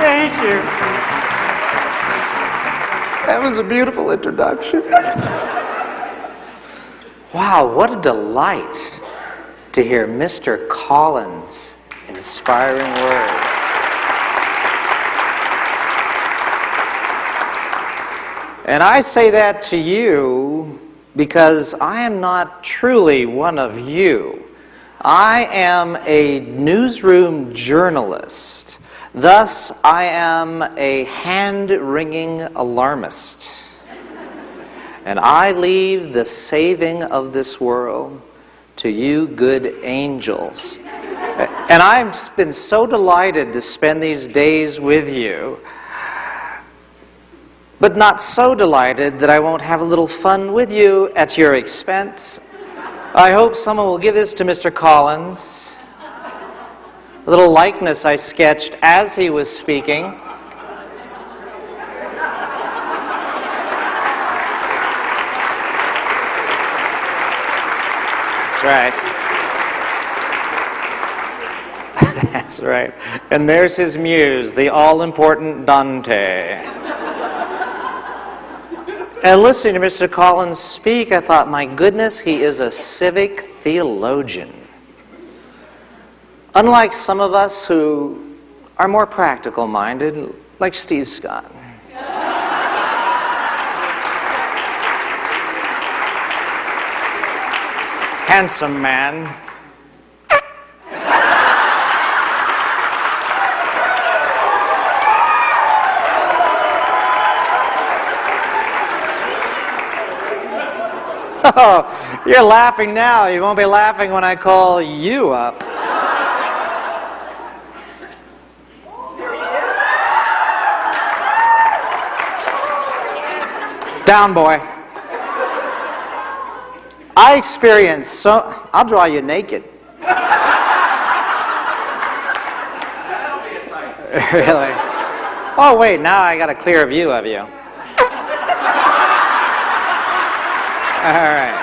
Thank you. That was a beautiful introduction. Wow, what a delight to hear Mr. Collins' inspiring words. And I say that to you because I am not truly one of you. I am a newsroom journalist. Thus, I am a hand-wringing alarmist. And I leave the saving of this world to you good angels. And I've been so delighted to spend these days with you, but not so delighted that I won't have a little fun with you at your expense. I hope someone will give this to Mr. Collins. A little likeness I sketched as he was speaking. That's right. That's right. And there's his muse, the all-important Dante. And listening to Mr. Collins speak, I thought, my goodness, he is a civic theologian. Unlike some of us who are more practical-minded, like Steve Scott. Handsome man. Oh, you're laughing now. You won't be laughing when I call you up. Down, boy. I experienced so... I'll draw you naked. Really? Oh, wait, now I got a clear view of you. All right.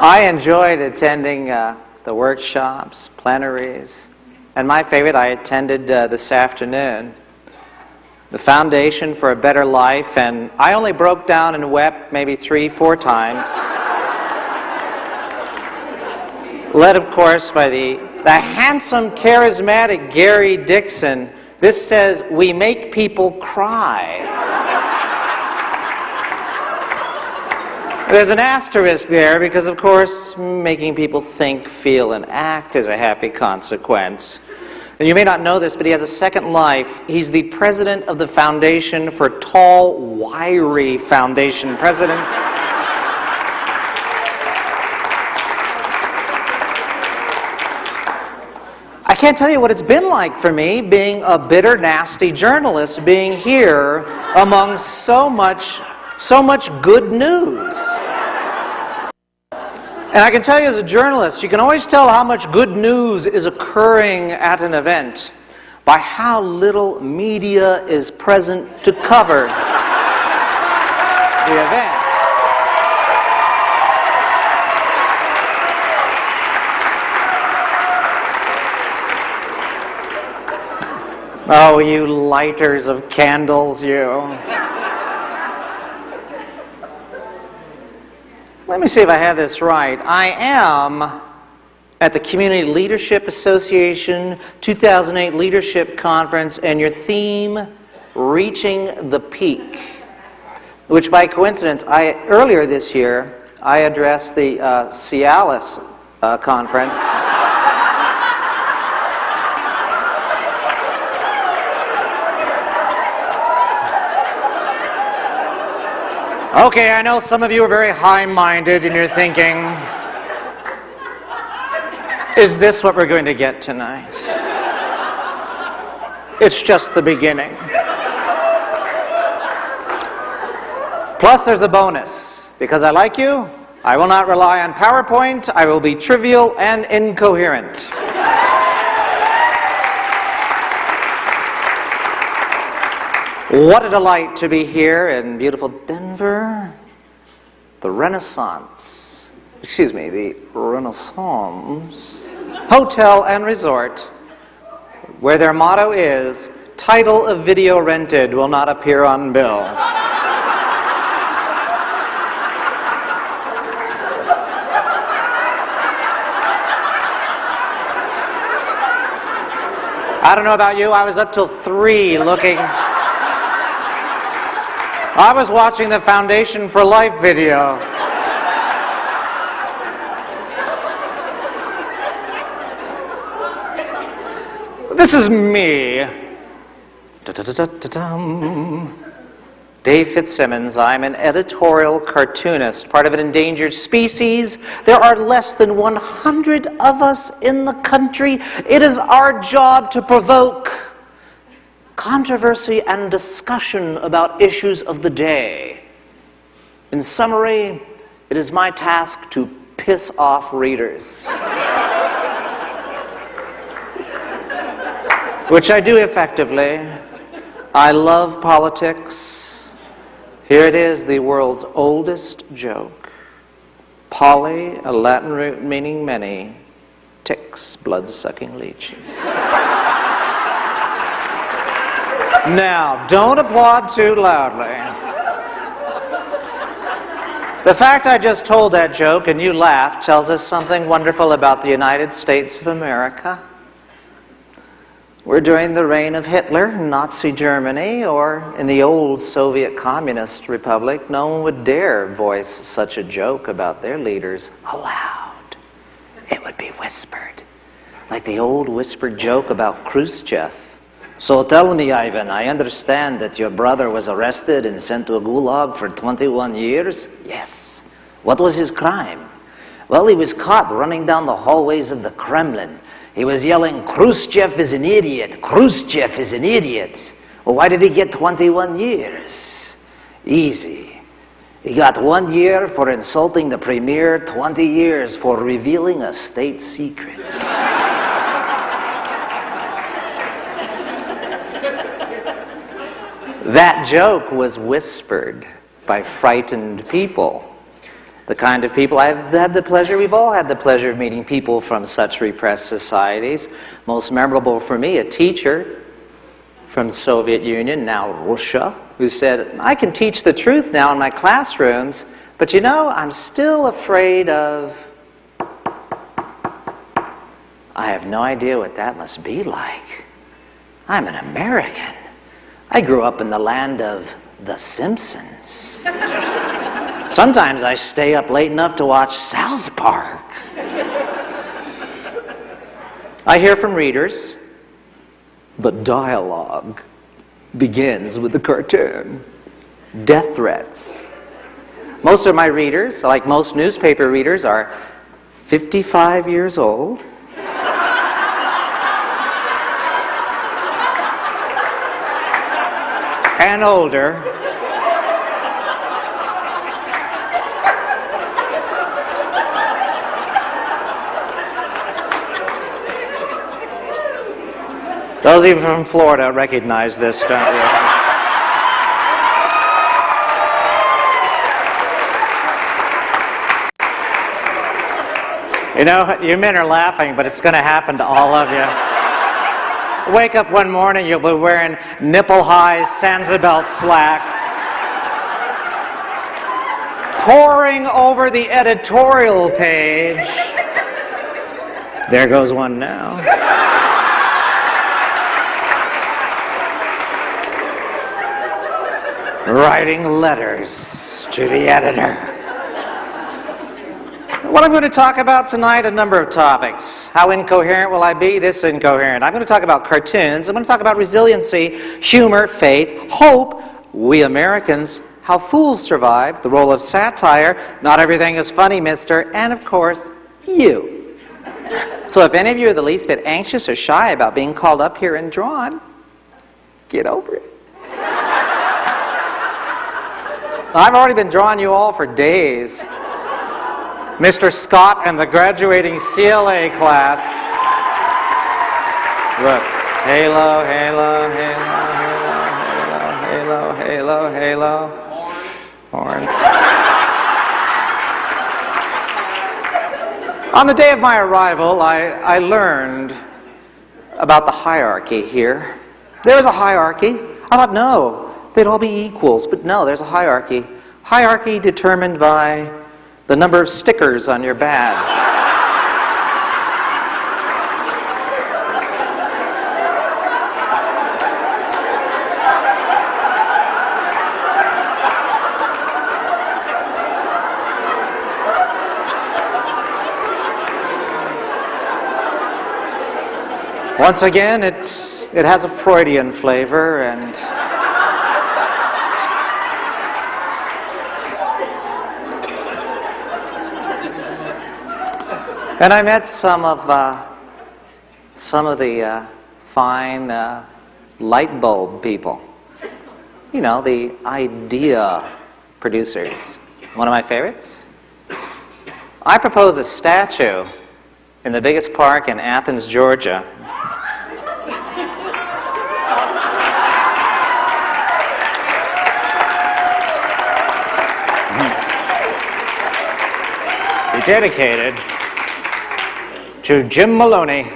I enjoyed attending the workshops, plenaries, and my favorite I attended this afternoon, the Foundation for a Better Life, and I only broke down and wept maybe 3-4 times. Led, of course, by the handsome, charismatic Gary Dixon. This says, we make people cry. There's an asterisk there because, of course, making people think, feel, and act is a happy consequence. And you may not know this, but he has a second life. He's the president of the Foundation for Tall, Wiry Foundation Presidents. I can't tell you what it's been like for me, being a bitter, nasty journalist, being here among so much good news. And I can tell you as a journalist, you can always tell how much good news is occurring at an event by how little media is present to cover the event. Oh, you lighters of candles, you. Let me see if I have this right. I am at the Community Leadership Association 2008 Leadership Conference, and your theme, Reaching the Peak, which by coincidence, earlier this year, I addressed the Cialis conference. Okay, I know some of you are very high-minded and you're thinking, is this what we're going to get tonight? It's just the beginning. Plus, there's a bonus. Because I like you, I will not rely on PowerPoint. I will be trivial and incoherent. What a delight to be here in beautiful Denver. The Renaissance the Renaissance Hotel and Resort, where their motto is, title of video rented will not appear on bill. I don't know about you, I was up till 3 looking. I was watching the Foundation for Life video. This is me. Da-da-da-da-da-dum. Dave Fitzsimmons. I'm an editorial cartoonist, part of an endangered species. There are less than 100 of us in the country. It is our job to provoke controversy and discussion about issues of the day. In summary, it is my task to piss off readers. Which I do effectively. I love politics. Here it is, the world's oldest joke. Poly, a Latin root meaning many, ticks, blood-sucking leeches. Now, don't applaud too loudly. The fact I just told that joke and you laughed tells us something wonderful about the United States of America. We're during the reign of Hitler in Nazi Germany, or in the old Soviet Communist Republic. No one would dare voice such a joke about their leaders aloud. It would be whispered, like the old whispered joke about Khrushchev. So tell me, Ivan, I understand that your brother was arrested and sent to a gulag for 21 years? Yes. What was his crime? Well, he was caught running down the hallways of the Kremlin. He was yelling, Khrushchev is an idiot, Khrushchev is an idiot. Well, why did he get 21 years? Easy. He got 1 year for insulting the premier, 20 years for revealing a state secret. That joke was whispered by frightened people. The kind of people we've all had the pleasure of meeting people from such repressed societies. Most memorable for me, a teacher from the Soviet Union, now Russia, who said, I can teach the truth now in my classrooms, but you know, I'm still afraid of... I have no idea what that must be like. I'm an American. I grew up in the land of The Simpsons. Sometimes I stay up late enough to watch South Park. I hear from readers, the dialogue begins with the cartoon. Death threats. Most of my readers, like most newspaper readers, are 55 years old. And older. Those even from Florida recognize this, don't you? You know, you men are laughing, but it's going to happen to all of you. Wake up one morning, you'll be wearing nipple-high Sansa-belt slacks, poring over the editorial page. There goes one now. Writing letters to the editor. What I'm going to talk about tonight, a number of topics. How incoherent will I be? This incoherent. I'm going to talk about cartoons. I'm going to talk about resiliency, humor, faith, hope, we Americans, how fools survive, the role of satire, not everything is funny, mister, and of course, you. So if any of you are the least bit anxious or shy about being called up here and drawn, get over it. I've already been drawing you all for days. Mr. Scott and the graduating CLA class. Look, halo, halo, halo, halo, halo, halo, halo. Horns. On the day of my arrival, I learned about the hierarchy here. There was a hierarchy. I thought, no, they'd all be equals. But no, there's a hierarchy. Hierarchy determined by the number of stickers on your badge. Once again, it has a Freudian flavor, and I met some of the fine light bulb people. You know, the idea producers. One of my favorites. I propose a statue in the biggest park in Athens, Georgia. Dedicated to Jim Maloney,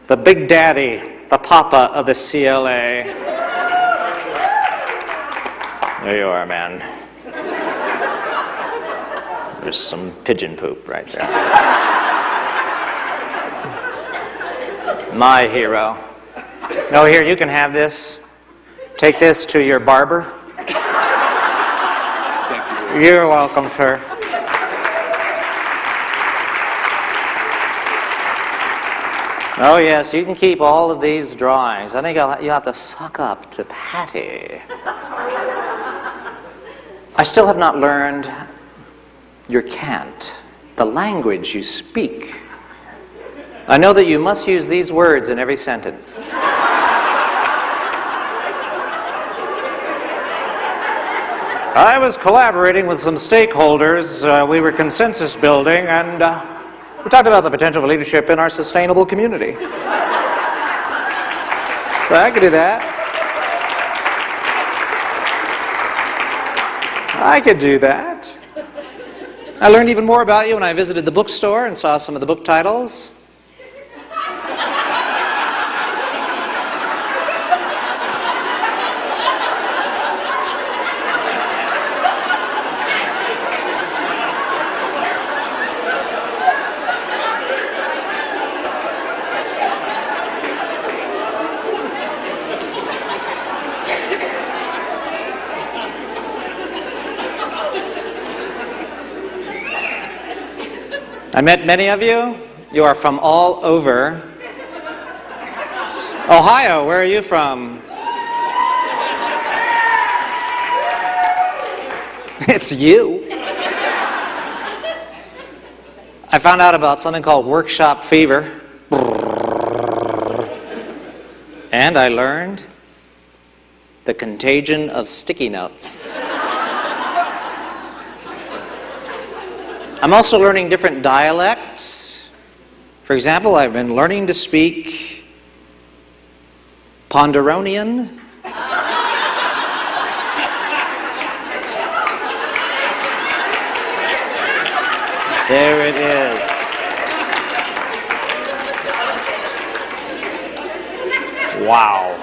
the big daddy, the papa of the CLA. There you are, man. There's some pigeon poop right there. My hero. Oh, here, you can have this. Take this to your barber. You're welcome, sir. Oh, yes, you can keep all of these drawings. I think you have to suck up to Patty. I still have not learned your cant, the language you speak. I know that you must use these words in every sentence. I was collaborating with some stakeholders. We were consensus building, and we talked about the potential for leadership in our sustainable community. So I could do that. I could do that. I learned even more about you when I visited the bookstore and saw some of the book titles. I met many of you. You are from all over. Ohio, where are you from? It's you. I found out about something called workshop fever. And I learned the contagion of sticky notes. I'm also learning different dialects. For example, I've been learning to speak Ponderonian. There it is. Wow.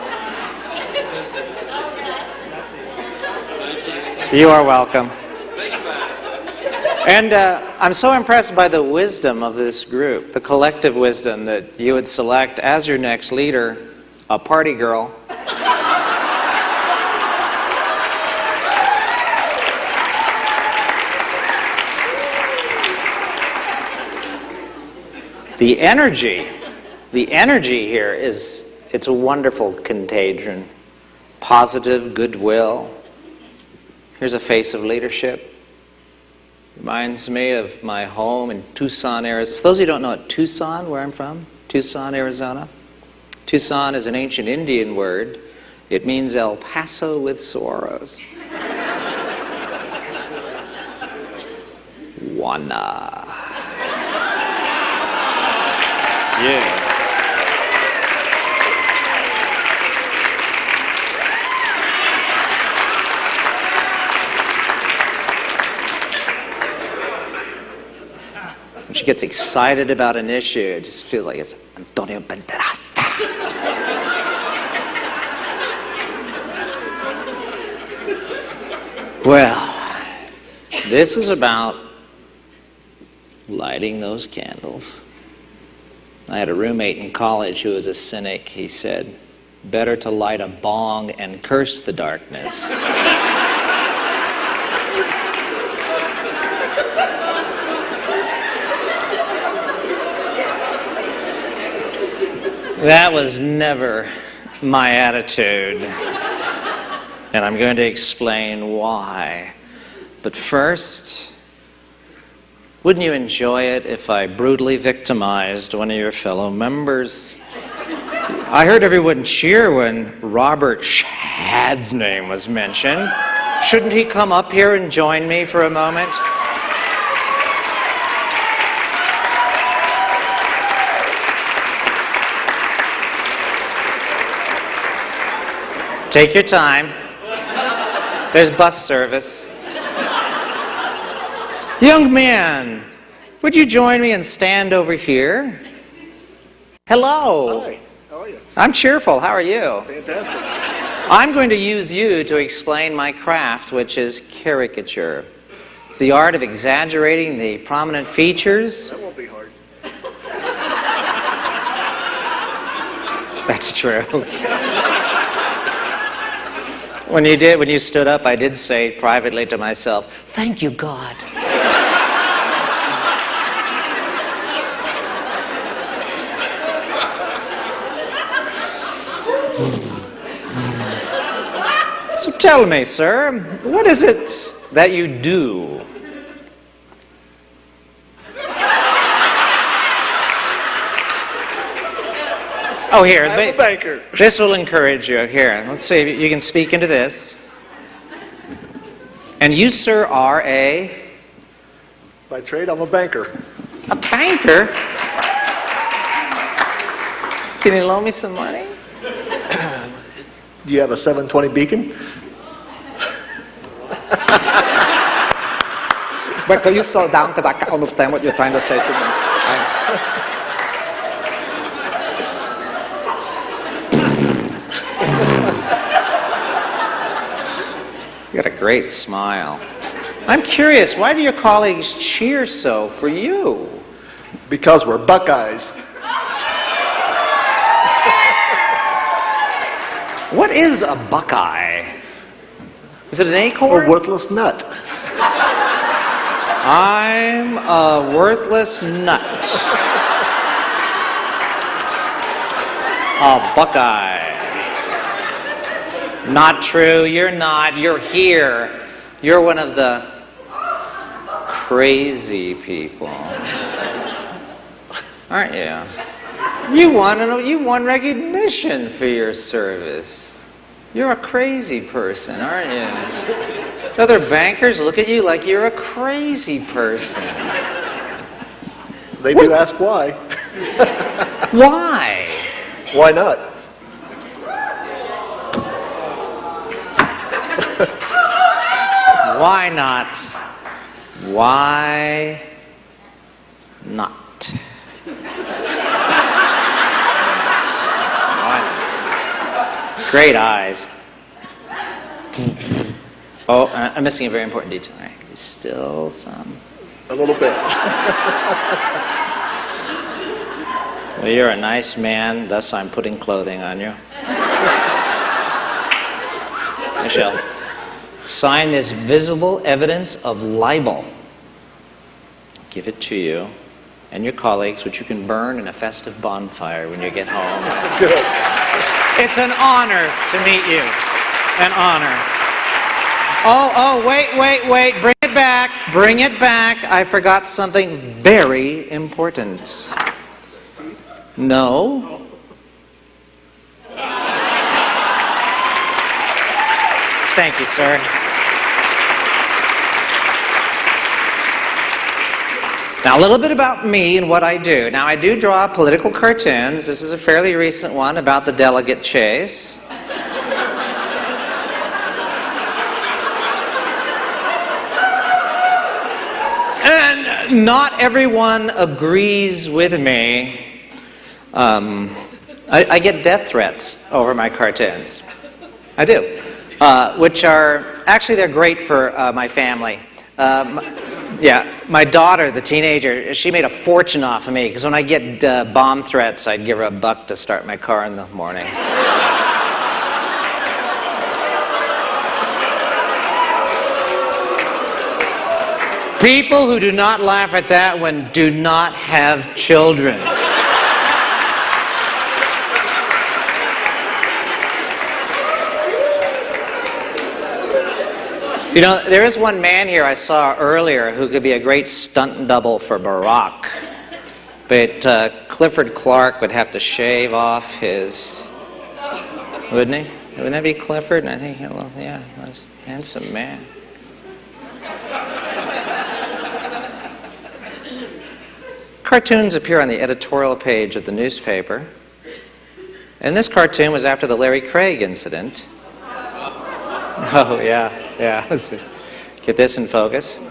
You are welcome. And I'm so impressed by the wisdom of this group, the collective wisdom that you would select as your next leader, a party girl. The energy here it's a wonderful contagion. Positive goodwill. Here's a face of leadership. Reminds me of my home in Tucson, Arizona. For those of you who don't know it, Tucson, where I'm from, Tucson, Arizona. Tucson is an ancient Indian word. It means El Paso with sorrows. Juana. Yeah. When she gets excited about an issue, it just feels like it's Antonio Banderas. Well, this is about lighting those candles. I had a roommate in college who was a cynic. He said, better to light a bong and curse the darkness. That was never my attitude, and I'm going to explain why. But first, wouldn't you enjoy it if I brutally victimized one of your fellow members? I heard everyone cheer when Robert Shad's name was mentioned. Shouldn't he come up here and join me for a moment? Take your time. There's bus service. Young man, would you join me and stand over here? Hello. Hi, how are you? I'm cheerful. How are you? Fantastic. I'm going to use you to explain my craft, which is caricature. It's the art of exaggerating the prominent features. That won't be hard. That's true. When you stood up, I did say privately to myself, "Thank you, God." So tell me, sir, what is it that you do? Oh, here. I'm a banker. This will encourage you. Here, let's see if you can speak into this. And you, sir, are a By trade, I'm a banker. banker? Can you loan me some money? Do you have a 720 Beacon? But can you slow down, because I can't understand what you're trying to say to me. You got a great smile. I'm curious, why do your colleagues cheer so for you? Because we're Buckeyes. What is a buckeye? Is it an A acorn? worthless nut. I'm a worthless nut. A buckeye. Not true, you're not. You're here. You're one of the crazy people. Aren't you? You won recognition for your service. You're a crazy person, aren't you? Other bankers look at you like you're a crazy person. They do ask why. Why? Why not? Why not? Why not? Why not? Great eyes. Oh, I'm missing a very important detail. All right, still some. A little bit. Well, you're a nice man, thus I'm putting clothing on you. Michelle, sign this visible evidence of libel. Give it to you and your colleagues, which you can burn in a festive bonfire when you get home. Good. It's an honor to meet you. An honor. Oh, wait. Bring it back. Bring it back. I forgot something very important. No. Thank you, sir. Now, a little bit about me and what I do. Now, I do draw political cartoons. This is a fairly recent one about the delegate chase. And Not everyone agrees with me. I get death threats over my cartoons. I do. Which are, actually they're great for my family. My daughter, the teenager, she made a fortune off of me because when I get bomb threats, I'd give her $1 to start my car in the mornings. People who do not laugh at that one do not have children. You know, there is one man here I saw earlier who could be a great stunt double for Barack. But Clifford Clark would have to shave off his... Wouldn't he? Wouldn't that be Clifford? And I think, yeah, he's a handsome man. Cartoons appear on the editorial page of the newspaper. And this cartoon was after the Larry Craig incident. Oh, yeah. Let's get this in focus.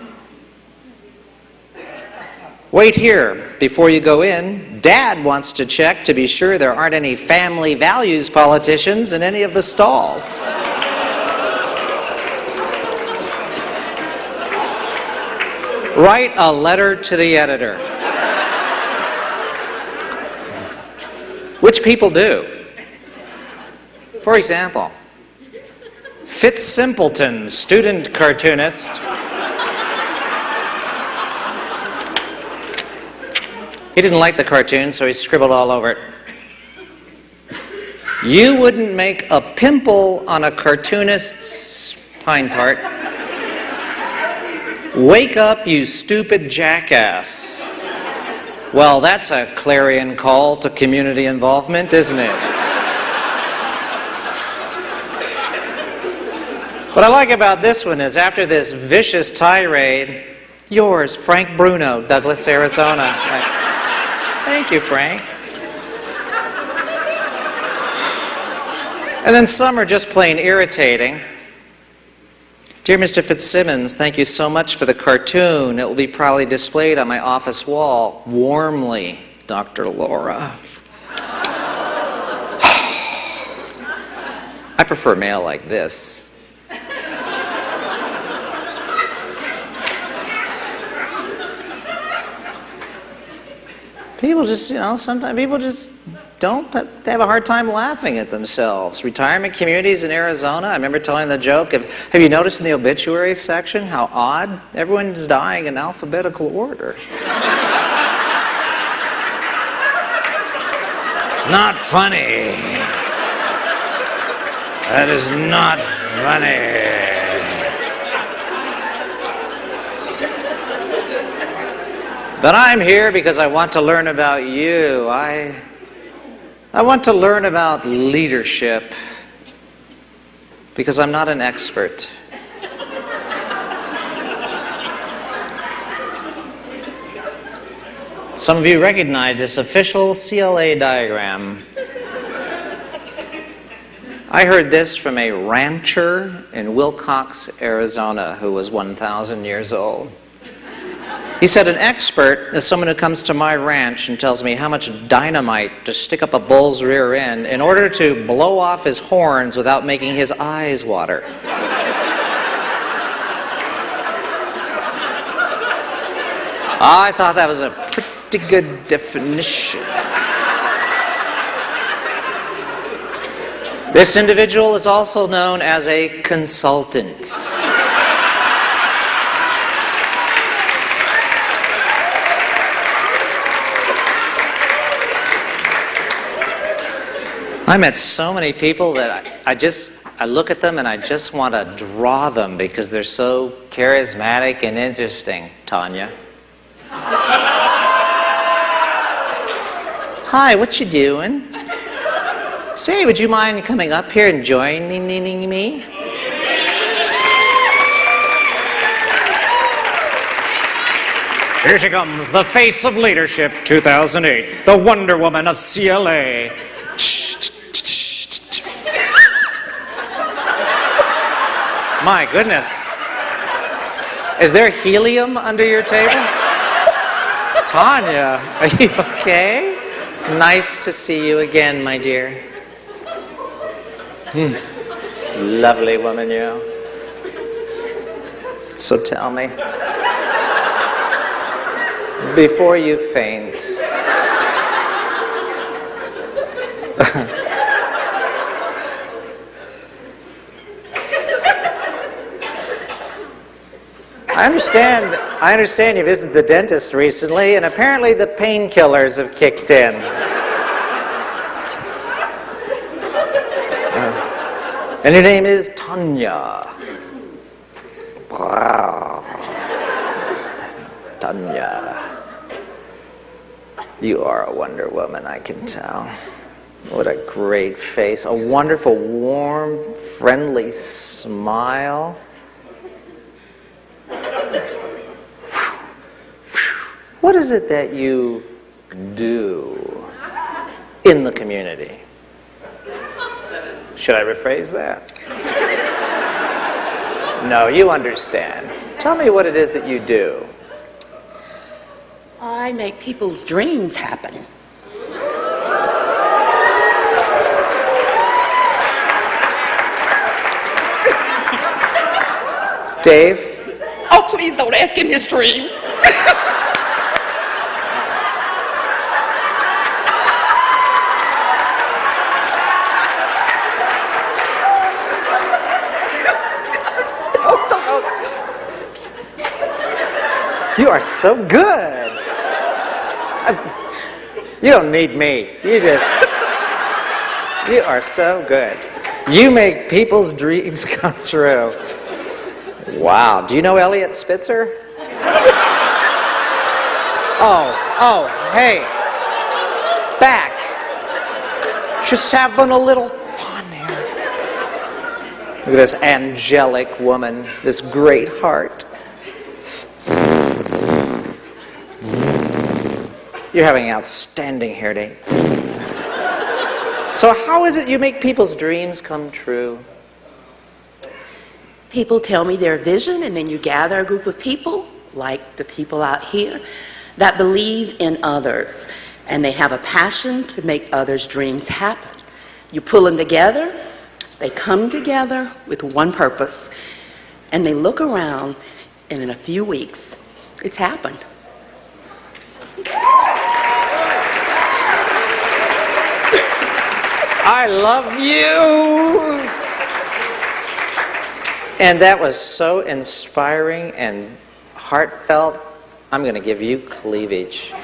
Wait here before you go in. Dad wants to check to be sure there aren't any family values politicians in any of the stalls. Write a letter to the editor. Which people do. For example, Fitz Simpleton, student cartoonist. He didn't like the cartoon, so he scribbled all over it. You wouldn't make a pimple on a cartoonist's hind part. Wake up, you stupid jackass. Well, that's a clarion call to community involvement, isn't it? What I like about this one is after this vicious tirade, yours, Frank Bruno, Douglas, Arizona. Thank you, Frank. And then some are just plain irritating. Dear Mr. Fitzsimmons, thank you so much for the cartoon. It will be proudly displayed on my office wall. Warmly, Dr. Laura. I prefer mail like this. People just, sometimes people just they have a hard time laughing at themselves. Retirement communities in Arizona, I remember telling the joke of, have you noticed in the obituary section how odd? Everyone's dying in alphabetical order. It's not funny. That is not funny. But I'm here because I want to learn about you. I want to learn about leadership because I'm not an expert. Some of you recognize this official CLA diagram. I heard this from a rancher in Wilcox, Arizona, who was 1,000 years old. He said, an expert is someone who comes to my ranch and tells me how much dynamite to stick up a bull's rear end in order to blow off his horns without making his eyes water. I thought that was a pretty good definition. This individual is also known as a consultant. I met so many people that I look at them and I just want to draw them because they're so charismatic and interesting. Tanya. Hi, what you doing? Say, would you mind coming up here and joining me? Here she comes, the face of leadership 2008, the Wonder Woman of CLA. My goodness. Is there helium under your table? Tanya, are you okay? Nice to see you again, my dear. Lovely woman, you. So tell me, before you faint, I understand you visited the dentist recently, and apparently the painkillers have kicked in. And your name is Tanya. Wow. Tanya. You are a Wonder Woman, I can tell. What a great face. A wonderful, warm, friendly smile. What is it that you do in the community? Should I rephrase that? No, you understand. Tell me what it is that you do. I make people's dreams happen. Dave? Oh, please don't ask him his dream. You are so good. You don't need me. You are so good. You make people's dreams come true. Wow. Do you know Elliot Spitzer? Oh, hey. Back. Just having a little fun here. Look at this angelic woman, this great heart. You're having an outstanding hair day. So how is it you make people's dreams come true? People tell me their vision, and then you gather a group of people, like the people out here, that believe in others, and they have a passion to make others' dreams happen. You pull them together, they come together with one purpose, and they look around, and in a few weeks, it's happened. I love you! And that was so inspiring and heartfelt. I'm going to give you cleavage. There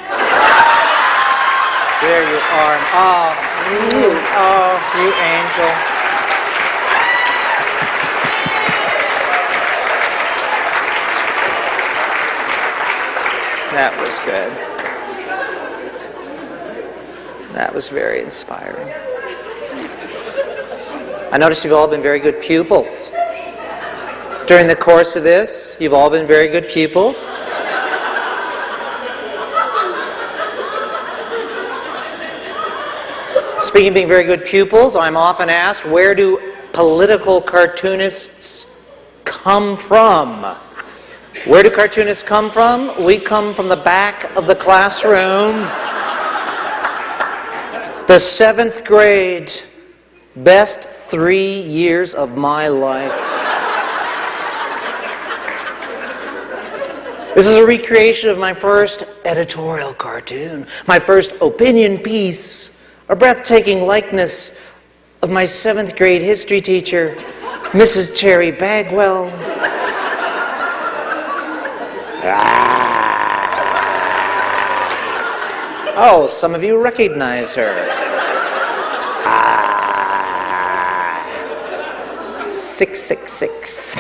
you are. Oh, you angel. That was good. That was very inspiring. I notice you've all been very good pupils. During the course of this, you've all been very good pupils. Speaking of being very good pupils, I'm often asked, where do political cartoonists come from? Where do cartoonists come from? We come from the back of the classroom. The 7th grade, best 3 years of my life. This is a recreation of my first editorial cartoon, my first opinion piece, a breathtaking likeness of my 7th grade history teacher, Mrs. Cherry Bagwell. Oh, some of you recognize her. 666.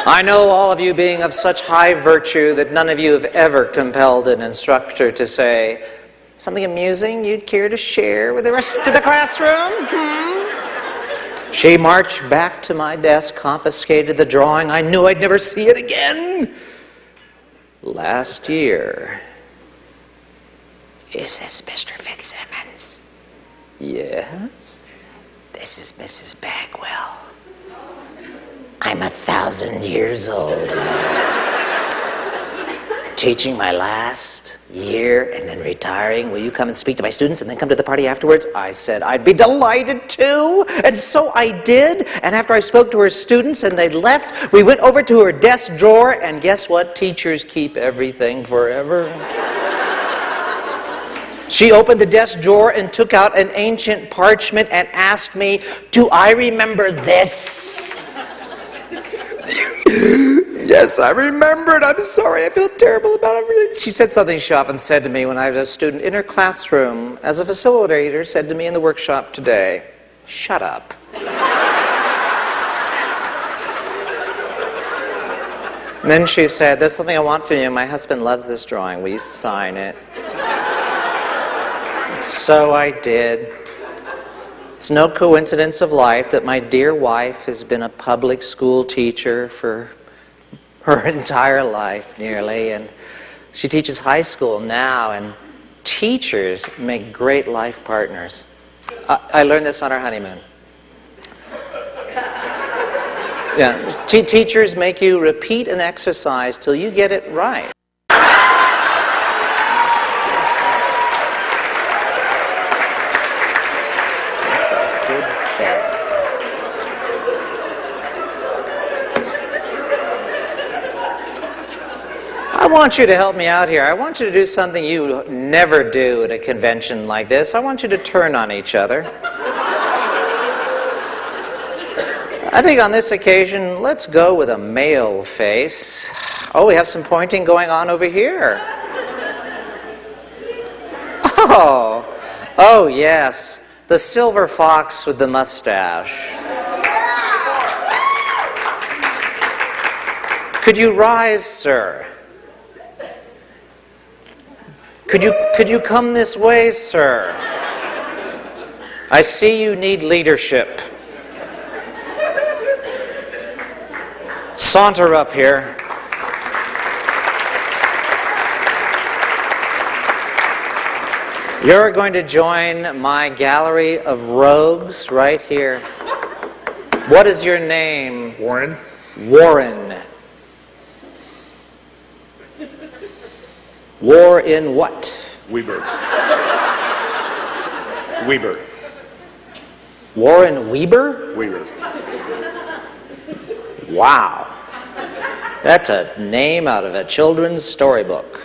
I know all of you being of such high virtue that none of you have ever compelled an instructor to say, something amusing you'd care to share with the rest of the classroom? She marched back to my desk, confiscated the drawing. I knew I'd never see it again. Last year. Is this Mr. Fitzsimmons? Yes. This is Mrs. Bagwell. I'm 1,000 years old now. Teaching my last year and then retiring. Will you come and speak to my students and then come to the party afterwards? I said I'd be delighted to. And so I did. And after I spoke to her students and they left, we went over to her desk drawer, and guess what? Teachers keep everything forever. She opened the desk drawer and took out an ancient parchment and asked me, "Do I remember this?" Yes, I remembered. I'm sorry. I feel terrible about everything. She said something she often said to me when I was a student in her classroom, as a facilitator said to me in the workshop today, "Shut up." And then she said, "There's something I want from you. My husband loves this drawing. Will you sign it?" And so I did. It's no coincidence of life that my dear wife has been a public school teacher for her entire life, nearly, and she teaches high school now, and teachers make great life partners. I learned this on our honeymoon. Yeah, teachers make you repeat an exercise till you get it right. That's a good thing. I want you to help me out here. I want you to do something you never do at a convention like this. I want you to turn on each other. I think on this occasion, let's go with a male face. Oh, we have some pointing going on over here. Oh yes, the silver fox with the mustache. Could you rise, sir? Could you come this way, sir? I see you need leadership. Saunter up here. You're going to join my gallery of rogues right here. What is your name? Warren? Warren. War in what? Weber. Weber. Warren Weber? Weber. Wow. That's a name out of a children's storybook.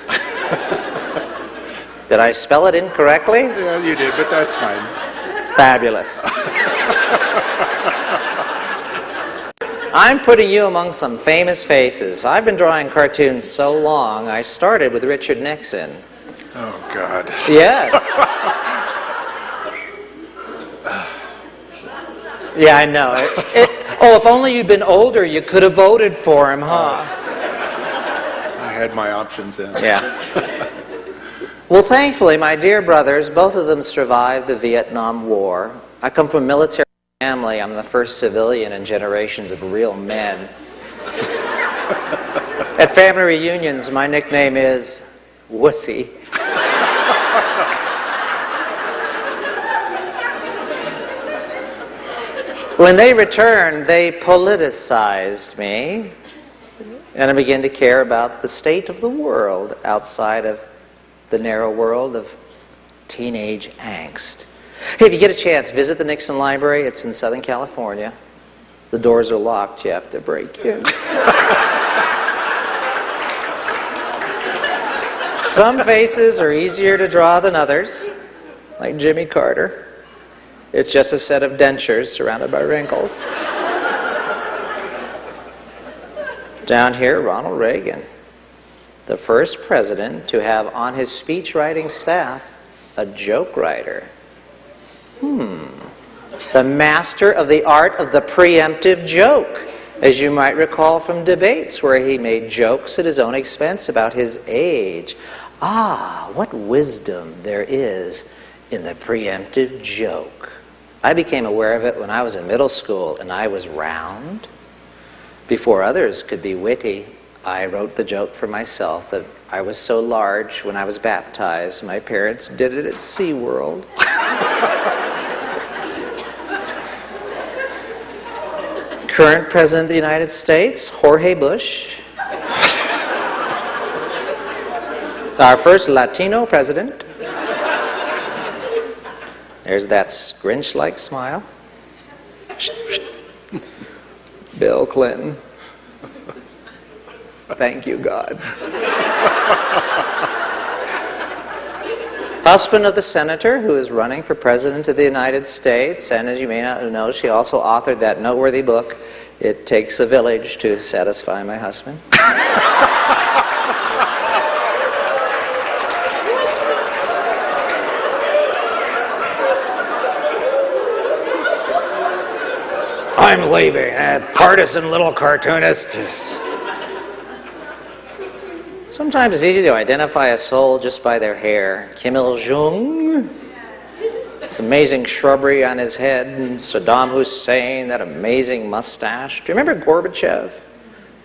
Did I spell it incorrectly? Yeah, you did, but that's fine. Fabulous. I'm putting you among some famous faces. I've been drawing cartoons so long, I started with Richard Nixon. Oh, God. Yes. Yeah, I know. Oh, if only you'd been older, you could have voted for him, huh? I had my options in. Yeah. Well, thankfully, my dear brothers, both of them survived the Vietnam War. I come from a military family. I'm the first civilian in generations of real men. At family reunions, my nickname is Wussy. When they returned, they politicized me, and I began to care about the state of the world outside of the narrow world of teenage angst. Hey, if you get a chance, visit the Nixon Library. It's in Southern California. The doors are locked. You have to break in. Some faces are easier to draw than others, like Jimmy Carter. It's just a set of dentures surrounded by wrinkles. Down here, Ronald Reagan, the first president to have on his speech writing staff a joke writer. The master of the art of the preemptive joke, as you might recall from debates where he made jokes at his own expense about his age. Ah, what wisdom there is in the preemptive joke. I became aware of it when I was in middle school and I was round. Before others could be witty, I wrote the joke for myself that I was so large when I was baptized, my parents did it at SeaWorld. current President of the United States, Jorge Bush. Our first Latino president. There's that Grinch-like smile. Bill Clinton. Thank you, God. Husband of the senator who is running for President of the United States, and as you may not know, she also authored that noteworthy book, It Takes a Village to Satisfy My Husband. I'm leaving. That partisan little cartoonist is... Sometimes it's easy to identify a soul just by their hair. Kim Il-jung, it's amazing shrubbery on his head, and Saddam Hussein, that amazing mustache. Do you remember Gorbachev?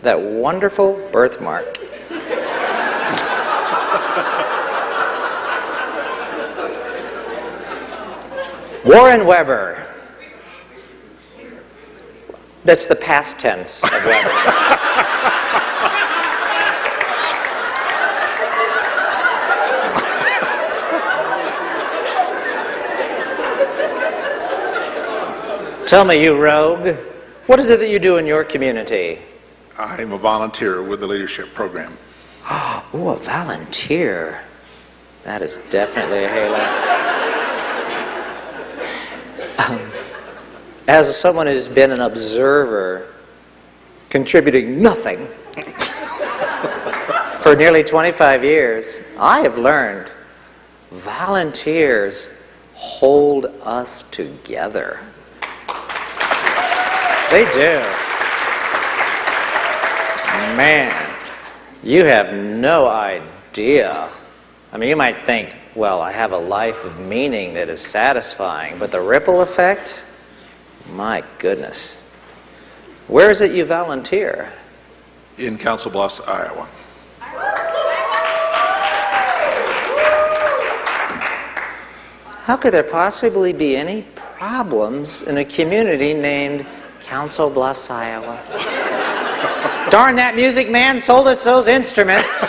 That wonderful birthmark. Warren Weber. That's the past tense of Weber. Tell me, you rogue, what is it that you do in your community? I'm a volunteer with the leadership program. Oh, a volunteer. That is definitely a halo. As someone who's been an observer, contributing nothing for nearly 25 years, I have learned volunteers hold us together. They do. Man, you have no idea. I mean, you might think, well, I have a life of meaning that is satisfying, but the ripple effect, my goodness. Where is it you volunteer? In Council Bluffs, Iowa. How could there possibly be any problems in a community named Council Bluffs, Iowa? Darn, that music man sold us those instruments.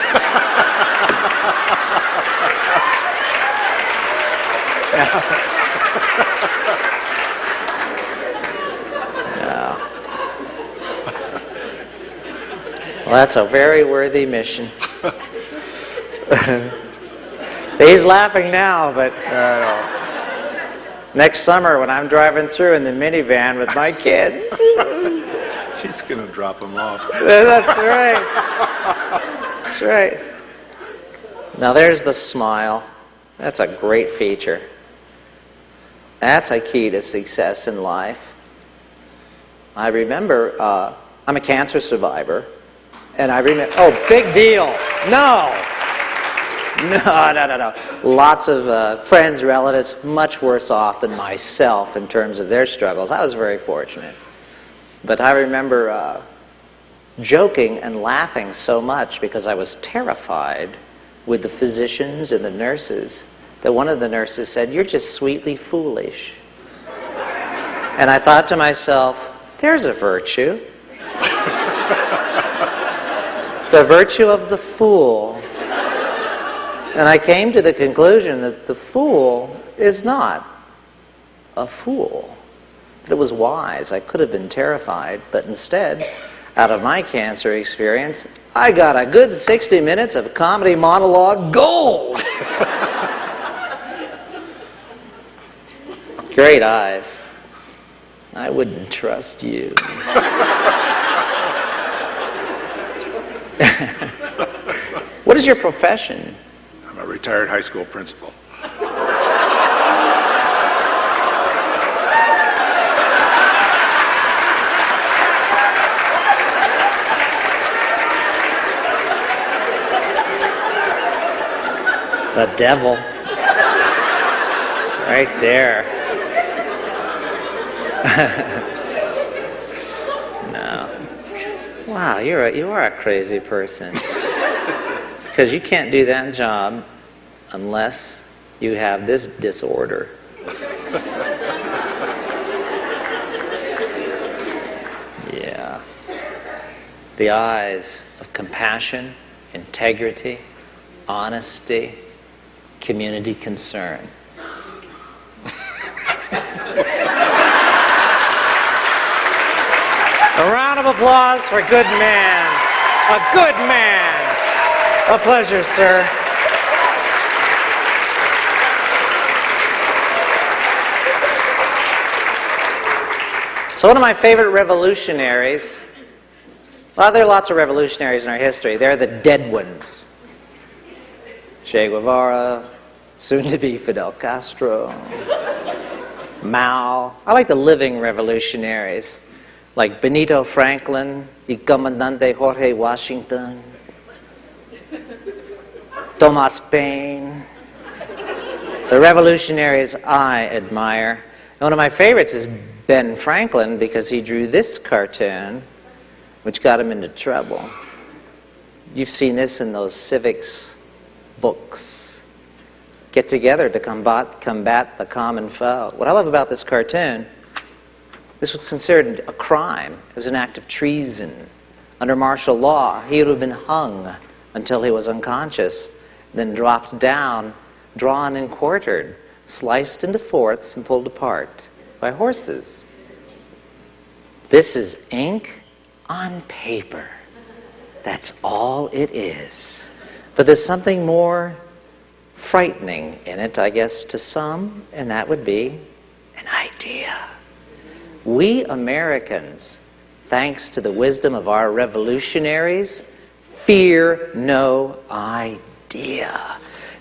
No. Well, that's a very worthy mission. He's laughing now, but next summer when I'm driving through in the minivan with my kids. He's going to drop them off. That's right. That's right. Now there's the smile. That's a great feature. That's a key to success in life. I remember, I'm a cancer survivor, and I remember, oh, big deal. No. No. Lots of friends, relatives, much worse off than myself in terms of their struggles. I was very fortunate. But I remember joking and laughing so much because I was terrified with the physicians and the nurses that one of the nurses said, "You're just sweetly foolish." And I thought to myself, there's a virtue. The virtue of the fool. And I came to the conclusion that the fool is not a fool. It was wise. I could have been terrified, but instead, out of my cancer experience, I got a good 60 minutes of comedy monologue gold. Great eyes. I wouldn't trust you. What is your profession? I'm a retired high school principal. The devil. Right there. No. Wow, you are a crazy person. Because you can't do that job unless you have this disorder. the eyes of compassion, integrity, honesty, community concern. A round of applause for a good man. A good man. A pleasure, sir. So one of my favorite revolutionaries, well, there are lots of revolutionaries in our history. They're the dead ones. Che Guevara, soon to be Fidel Castro, Mao. I like the living revolutionaries, like Benito Franklin, y Comandante Jorge Washington, Thomas Paine. The revolutionaries I admire. And one of my favorites is Ben Franklin, because he drew this cartoon, which got him into trouble. You've seen this in those civics books. Get together to combat the common foe. What I love about this cartoon, this was considered a crime. It was an act of treason. Under martial law, he would have been hung until he was unconscious, then dropped down, drawn and quartered, sliced into fourths and pulled apart by horses. This is ink on paper. That's all it is. But there's something more frightening in it, I guess, to some, and that would be an idea. We Americans, thanks to the wisdom of our revolutionaries, fear no idea.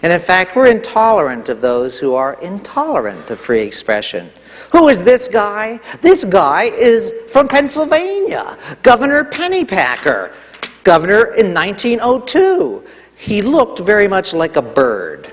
And in fact, we're intolerant of those who are intolerant of free expression. Who is this guy? This guy is from Pennsylvania, Governor Pennypacker, governor in 1902. He looked very much like a bird.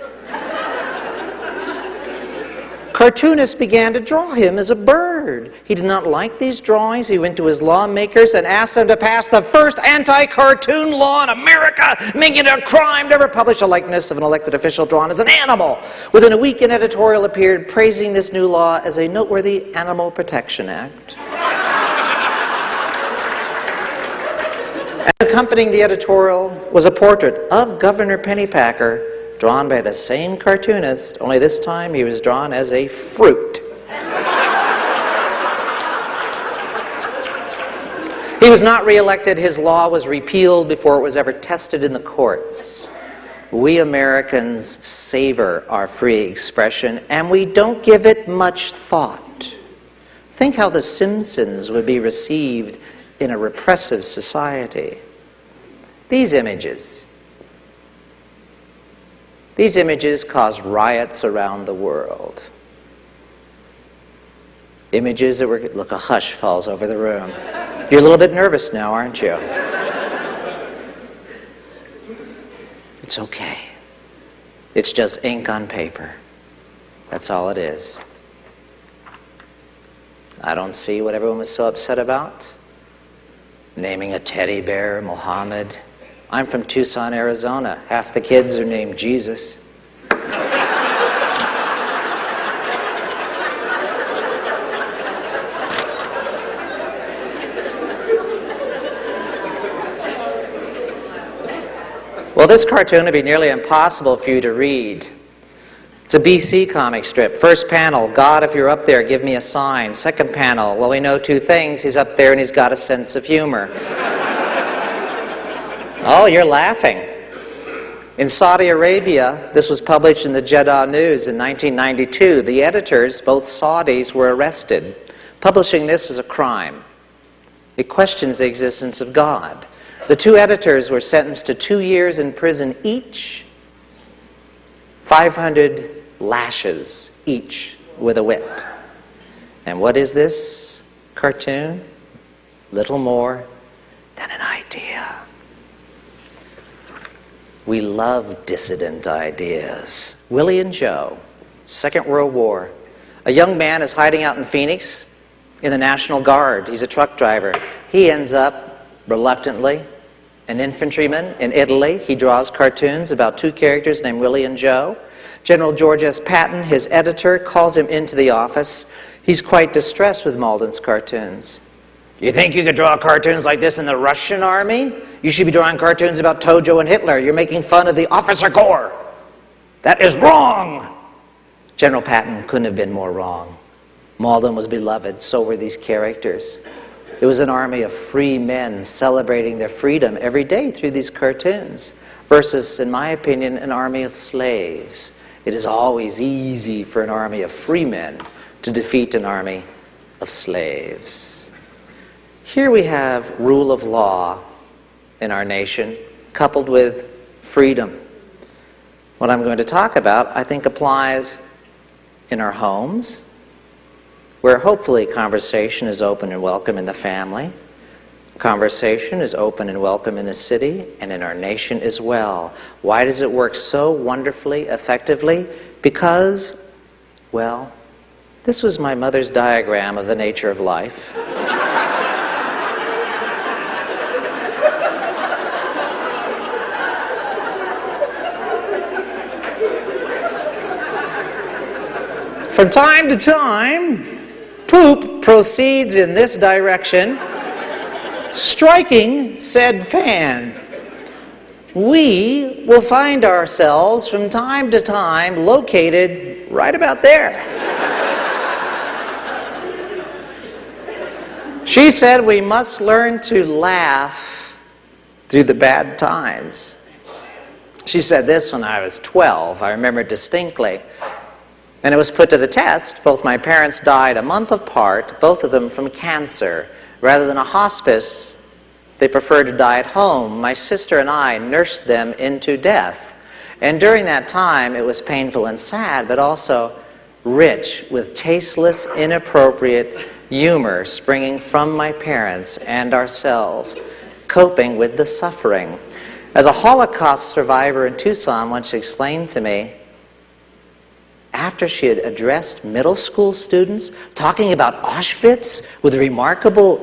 Cartoonists began to draw him as a bird. He did not like these drawings. He went to his lawmakers and asked them to pass the first anti-cartoon law in America, making it a crime to ever publish a likeness of an elected official drawn as an animal. Within a week, an editorial appeared praising this new law as a noteworthy Animal Protection Act. And accompanying the editorial was a portrait of Governor Pennypacker, drawn by the same cartoonist, only this time he was drawn as a fruit. He was not reelected. His law was repealed before it was ever tested in the courts. We Americans savor our free expression, and we don't give it much thought. Think how The Simpsons would be received in a repressive society. These images caused riots around the world. Images that were, look, a hush falls over the room. You're a little bit nervous now, aren't you? It's okay. It's just ink on paper. That's all it is. I don't see what everyone was so upset about. Naming a teddy bear Mohammed. I'm from Tucson, Arizona. Half the kids are named Jesus. Well, this cartoon would be nearly impossible for you to read. It's a BC comic strip. First panel, God, if you're up there, give me a sign. Second panel, well, we know two things. He's up there and he's got a sense of humor. Oh, you're laughing. In Saudi Arabia, this was published in the Jeddah News in 1992. The editors, both Saudis, were arrested. Publishing this is a crime. It questions the existence of God. The two editors were sentenced to 2 years in prison each, 500 lashes each with a whip. And what is this cartoon? Little more than an idea. We love dissident ideas. Willie and Joe, Second World War. A young man is hiding out in Phoenix in the National Guard. He's a truck driver. He ends up, reluctantly, an infantryman in Italy. He draws cartoons about two characters named Willie and Joe. General George S. Patton, his editor, calls him into the office. He's quite distressed with Malden's cartoons. You think you could draw cartoons like this in the Russian army? You should be drawing cartoons about Tojo and Hitler. You're making fun of the officer corps. That is wrong. General Patton couldn't have been more wrong. Malden was beloved, so were these characters. It was an army of free men celebrating their freedom every day through these cartoons, versus, in my opinion, an army of slaves. It is always easy for an army of free men to defeat an army of slaves. Here we have rule of law in our nation, coupled with freedom. What I'm going to talk about, I think, applies in our homes, where hopefully conversation is open and welcome in the family. Conversation is open and welcome in the city and in our nation as well. Why does it work so wonderfully, effectively? Because, well, this was my mother's diagram of the nature of life. From time to time, poop proceeds in this direction, striking said fan. We will find ourselves from time to time located right about there. She said we must learn to laugh through the bad times. She said this when I was 12, I remember distinctly. And it was put to the test. Both my parents died a month apart, both of them from cancer. Rather than a hospice, they preferred to die at home. My sister and I nursed them into death. And during that time, it was painful and sad, but also rich with tasteless, inappropriate humor springing from my parents and ourselves, coping with the suffering. As a Holocaust survivor in Tucson once explained to me, after she had addressed middle school students, talking about Auschwitz with remarkable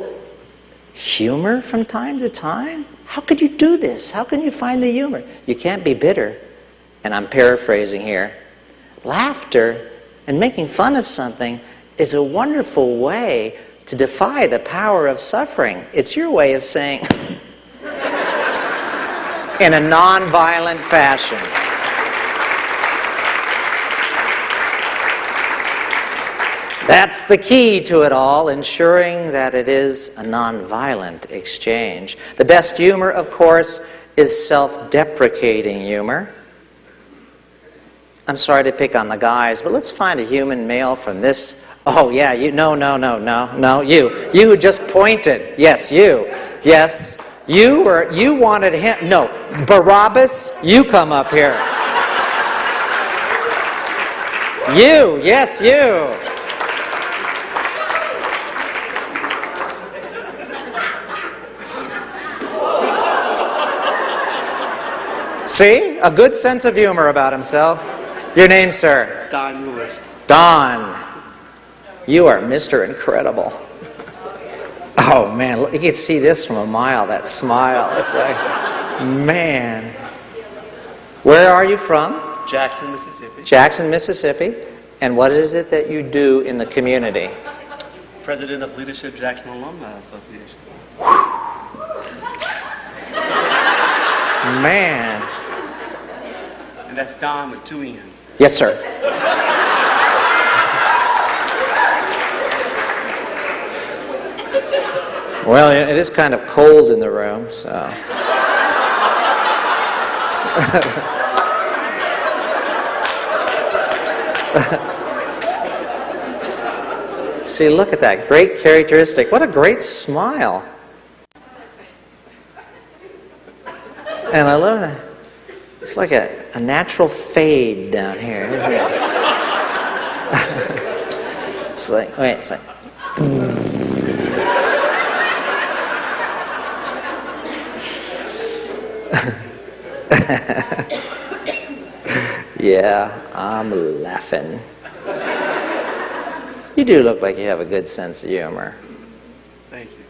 humor from time to time? How could you do this? How can you find the humor? You can't be bitter. And I'm paraphrasing here. Laughter and making fun of something is a wonderful way to defy the power of suffering. It's your way of saying, in a non-violent fashion, that's the key to it all, ensuring that it is a nonviolent exchange. The best humor, of course, is self-deprecating humor. I'm sorry to pick on the guys, but let's find a human male from this. Oh, yeah, you. No, you. You who just pointed. Yes, you. Yes, you wanted him. No, Barabbas, you come up here. You, yes, you. See? A good sense of humor about himself. Your name, sir? Don Lewis. Don. You are Mr. Incredible. Oh, man. You can see this from a mile, that smile. It's like, man. Where are you from? Jackson, Mississippi. Jackson, Mississippi. And what is it that you do in the community? President of Leadership Jackson Alumni Association. Man. And that's Don with 2 N's. Yes, sir. Well, it is kind of cold in the room, so. See, look at that. Great characteristic. What a great smile. And I love that. It's like a natural fade down here, isn't it? It's like, wait, it's like. Yeah, I'm laughing. You do look like you have a good sense of humor. Thank you.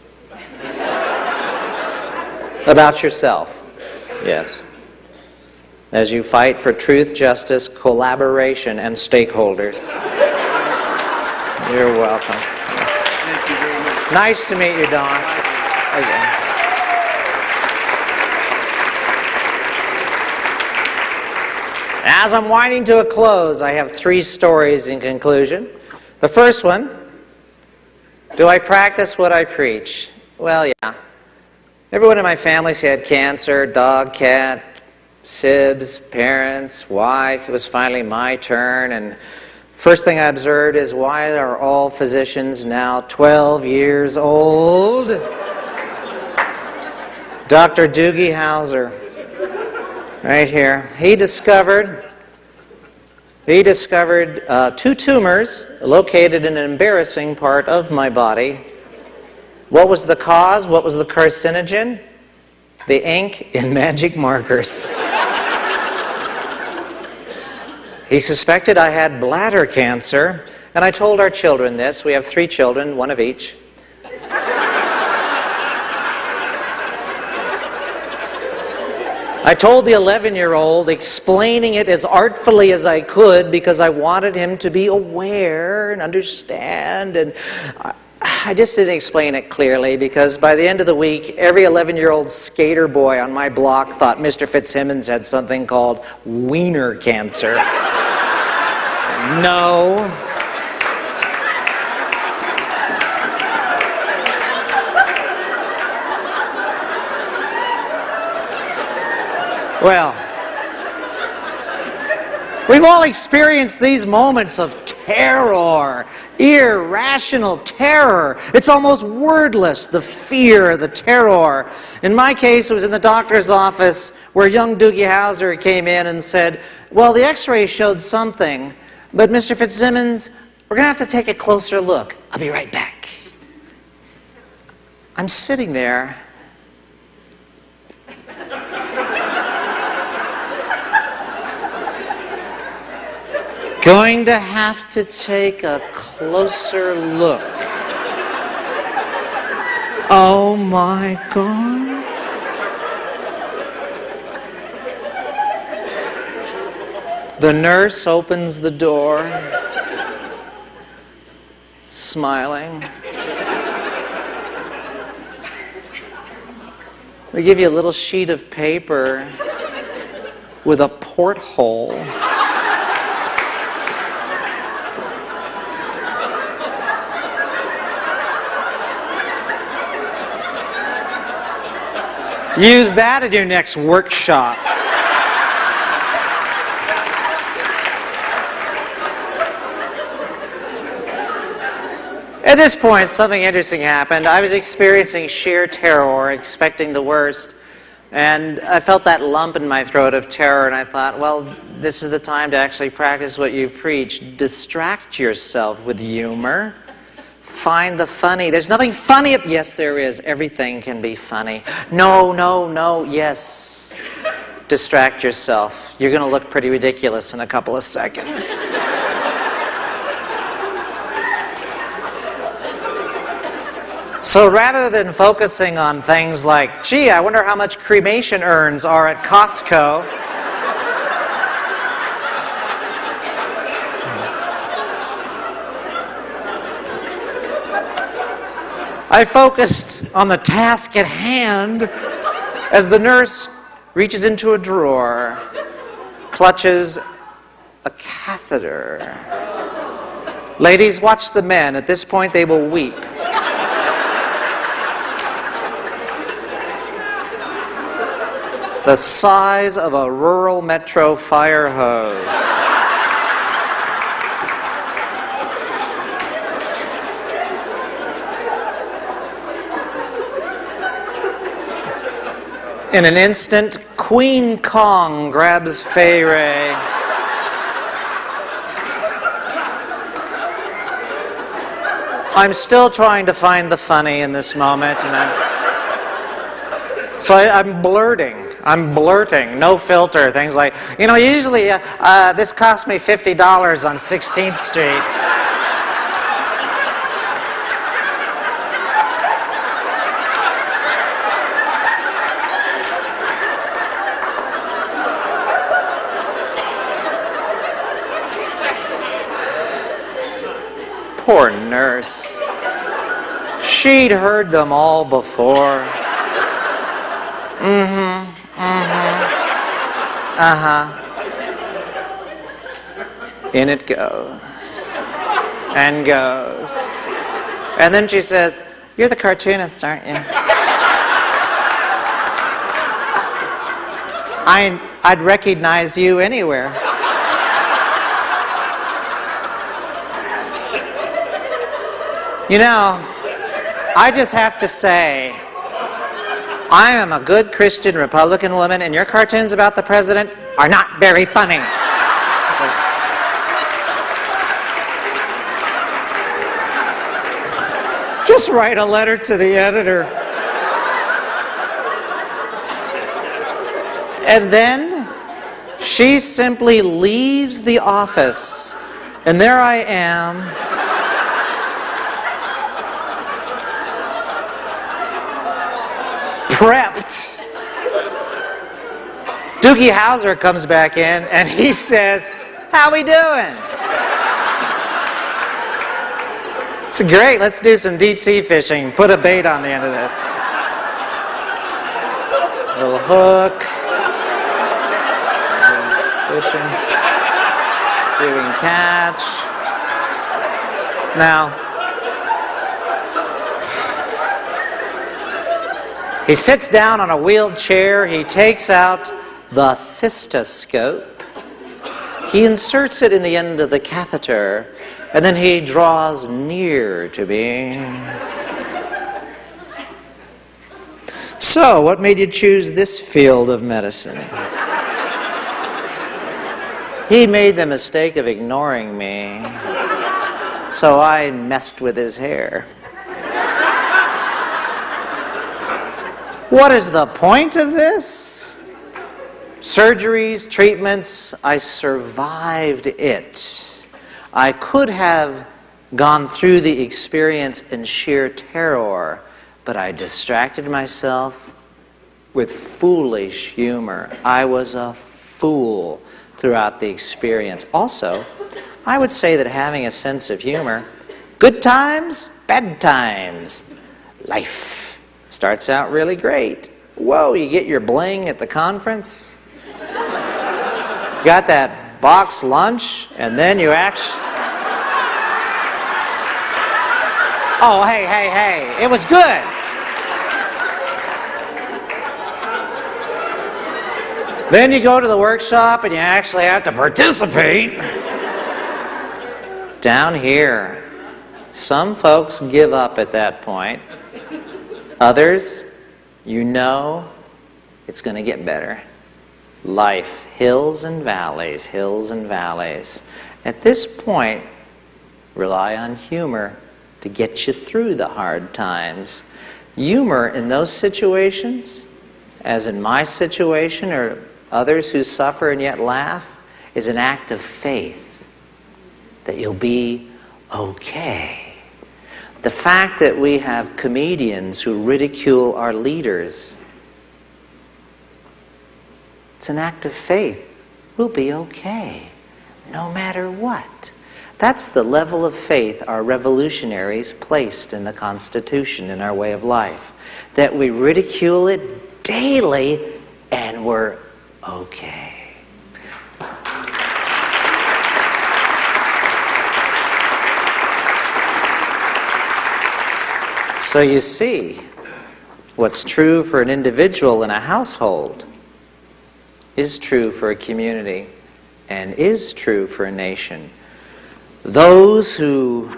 About yourself, yes. As you fight for truth, justice, collaboration, and stakeholders. You're welcome. Thank you very much. Nice to meet you, Don. Okay. As I'm winding to a close, I have 3 stories in conclusion. The first one, do I practice what I preach? Well, yeah. Everyone in my family's had cancer, dog, cat, sibs, parents, wife. It was finally my turn, and first thing I observed is, why are all physicians now 12 years old? Dr. Doogie Howser, right here. He discovered 2 tumors located in an embarrassing part of my body. What was the cause? What was the carcinogen? The ink in magic markers. He suspected I had bladder cancer, and I told our children this. We have 3 children, 1 of each. I told the 11-year-old, explaining it as artfully as I could because I wanted him to be aware and understand. And I just didn't explain it clearly because by the end of the week, every 11-year-old skater boy on my block thought Mr. Fitzsimmons had something called wiener cancer. So, no. Well, we've all experienced these moments of terror, irrational terror. It's almost wordless, the fear, the terror. In my case, it was in the doctor's office where young Doogie Howser came in and said, well, the x-ray showed something, but Mr. Fitzsimmons, we're going to have to take a closer look. I'll be right back. I'm sitting there. Going to have to take a closer look. Oh my God. The nurse opens the door, smiling. They give you a little sheet of paper with a porthole. Use that at your next workshop. At this point, something interesting happened. I was experiencing sheer terror, expecting the worst, and I felt that lump in my throat of terror, and I thought, well, this is the time to actually practice what you preach. Distract yourself with humor. Find the funny. There's nothing funny. Yes, there is. Everything can be funny. No, no, no. Yes. Distract yourself. You're going to look pretty ridiculous in a couple of seconds. So rather than focusing on things like, gee, I wonder how much cremation urns are at Costco, I focused on the task at hand as the nurse reaches into a drawer, clutches a catheter. Ladies, watch the men. At this point, they will weep. The size of a rural metro fire hose. In an instant, Queen Kong grabs Fay Ray. I'm still trying to find the funny in this moment, and I'm blurting. I'm blurting, no filter, things like, usually this cost me $50 on 16th Street. Poor nurse. She'd heard them all before. In it goes. And goes. And then she says, "You're the cartoonist, aren't you?" I'd recognize you anywhere. You know, I just have to say, I am a good Christian Republican woman, and your cartoons about the president are not very funny. Just write a letter to the editor. And then she simply leaves the office, and there I am, prepped. Doogie Howser comes back in, and he says, "How we doing?" It's great. Let's do some deep sea fishing. Put a bait on the end of this. A little hook. Fishing. See if we can catch. Now, he sits down on a wheeled chair. He takes out the cystoscope. He inserts it in the end of the catheter, and then he draws near to me. "So, what made you choose this field of medicine?" He made the mistake of ignoring me, so I messed with his hair. What is the point of this? Surgeries, treatments, I survived it. I could have gone through the experience in sheer terror, but I distracted myself with foolish humor. I was a fool throughout the experience. Also, I would say that having a sense of humor, good times, bad times, life starts out really great. Whoa, you get your bling at the conference. Got that box lunch, and then you actually... Oh, hey, it was good. Then you go to the workshop and you actually have to participate. Down here, some folks give up at that point. Others, you know it's going to get better. Life, hills and valleys, hills and valleys. At this point, rely on humor to get you through the hard times. Humor in those situations, as in my situation or others who suffer and yet laugh, is an act of faith that you'll be okay. The fact that we have comedians who ridicule our leaders, it's an act of faith. We'll be okay, no matter what. That's the level of faith our revolutionaries placed in the Constitution, in our way of life. That we ridicule it daily and we're okay. So you see, what's true for an individual in a household is true for a community and is true for a nation. Those who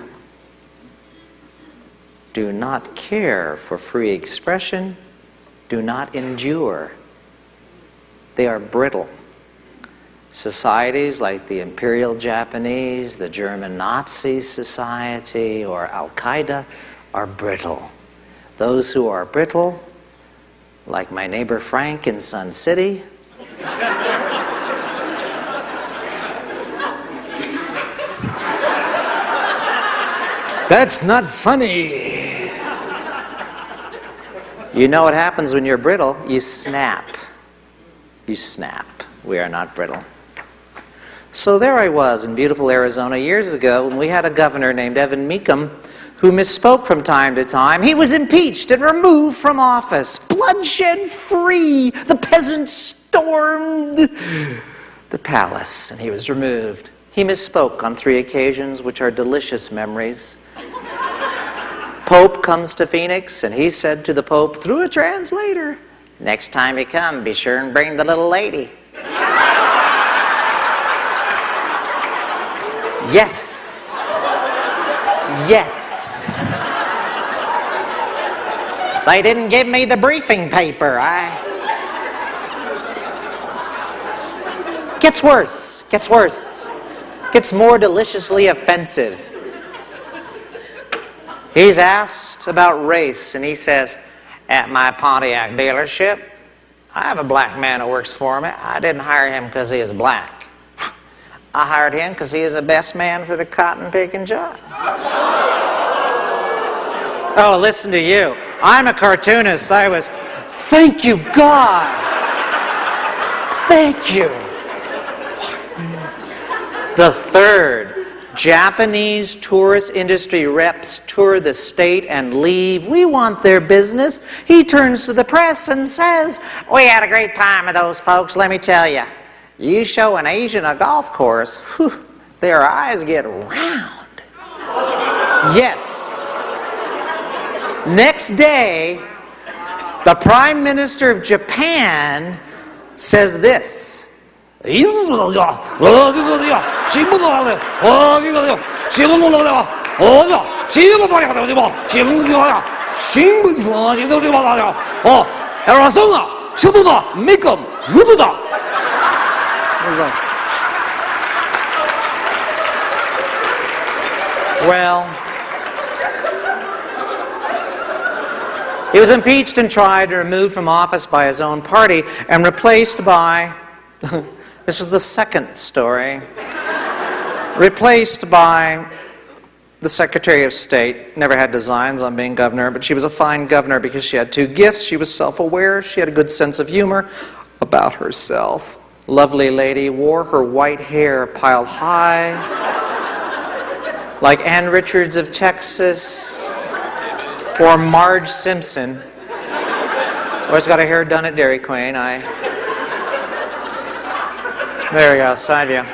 do not care for free expression do not endure. They are brittle. Societies like the Imperial Japanese, the German Nazi Society, or Al-Qaeda are brittle. Those who are brittle, like my neighbor Frank in Sun City, that's not funny. You know what happens when you're brittle? You snap. You snap. We are not brittle. So there I was in beautiful Arizona years ago when we had a governor named Evan Mecham who misspoke from time to time. He was impeached and removed from office. Bloodshed free. The peasants stormed the palace, and he was removed. He misspoke on 3 occasions, which are delicious memories. Pope comes to Phoenix, and he said to the Pope, through a translator, "Next time you come, be sure and bring the little lady." Yes. Yes. They didn't give me the briefing paper. Gets worse. Gets worse. Gets more deliciously offensive. He's asked about race, and he says, "At my Pontiac dealership, I have a black man who works for me. I didn't hire him because he is black. I hired him because he is the best man for the cotton picking job." Oh, listen to you. I'm a cartoonist. Thank you, God. Thank you. The third, Japanese tourist industry reps tour the state and leave. We want their business. He turns to the press and says, "We had a great time with those folks, let me tell you. You show an Asian a golf course, whew, their eyes get round." Yes. Next day, the Prime Minister of Japan says this. Well, he was impeached and tried and removed from office by his own party and replaced by, this is the second story, replaced by the Secretary of State. Never had designs on being governor, but she was a fine governor because she had 2 gifts. She was self-aware. She had a good sense of humor about herself. Lovely lady, wore her white hair piled high, like Ann Richards of Texas or Marge Simpson. Always got her hair done at Dairy Queen. There we go, side view.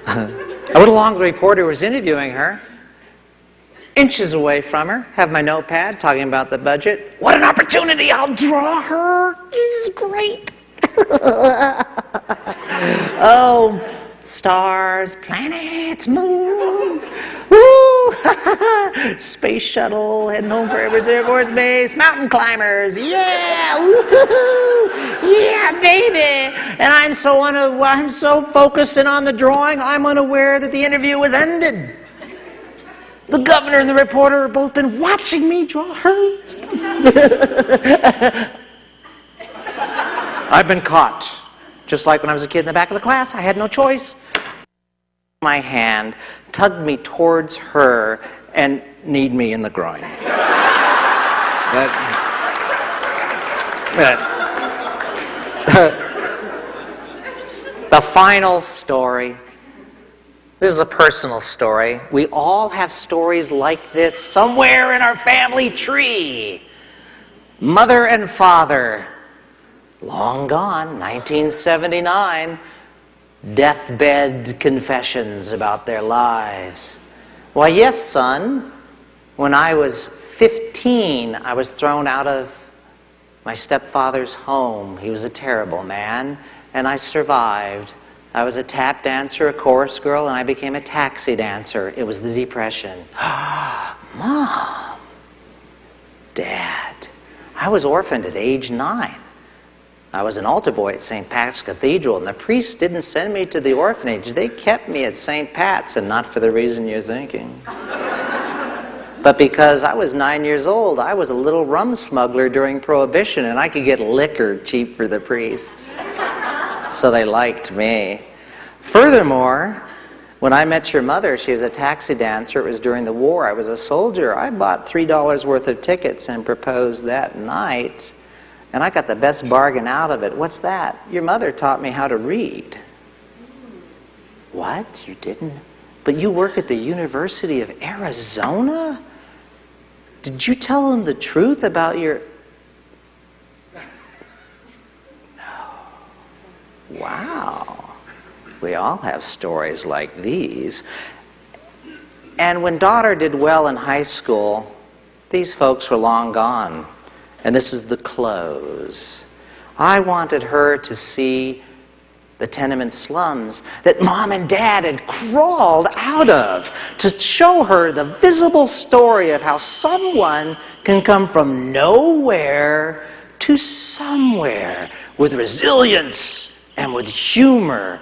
I went along, the reporter was interviewing her, inches away from her, have my notepad, talking about the budget. What an opportunity, I'll draw her. This is great. Oh, stars, planets, moons. Woo! Space shuttle, heading home for Edwards Air Force Base. Mountain climbers, yeah! Woo-hoo! Yeah, baby! And I'm so focused in on the drawing, I'm unaware that the interview was ended. The governor and the reporter have both been watching me draw hers. I've been caught. Just like when I was a kid in the back of the class, I had no choice. My hand, tugged me towards her, and kneed me in the groin. The final story. This is a personal story. We all have stories like this somewhere in our family tree. Mother and father, long gone, 1979, deathbed confessions about their lives. Why, yes, son, when I was 15, I was thrown out of my stepfather's home. He was a terrible man, and I survived. I was a tap dancer, a chorus girl, and I became a taxi dancer. It was the Depression. Mom, Dad, I was orphaned at age 9. I was an altar boy at St. Pat's Cathedral, and the priests didn't send me to the orphanage. They kept me at St. Pat's, and not for the reason you're thinking. But because I was 9 years old, I was a little rum smuggler during Prohibition, and I could get liquor cheap for the priests. So they liked me. Furthermore, when I met your mother, she was a taxi dancer. It was during the war. I was a soldier. I bought $3 worth of tickets and proposed that night. And I got the best bargain out of it. What's that? Your mother taught me how to read. What? You didn't But you work at the University of Arizona? Did you tell them the truth about your... No. Wow. We all have stories like these. And when daughter did well in high school, these folks were long gone. And this is the close. I wanted her to see the tenement slums that Mom and Dad had crawled out of, to show her the visible story of how someone can come from nowhere to somewhere with resilience and with humor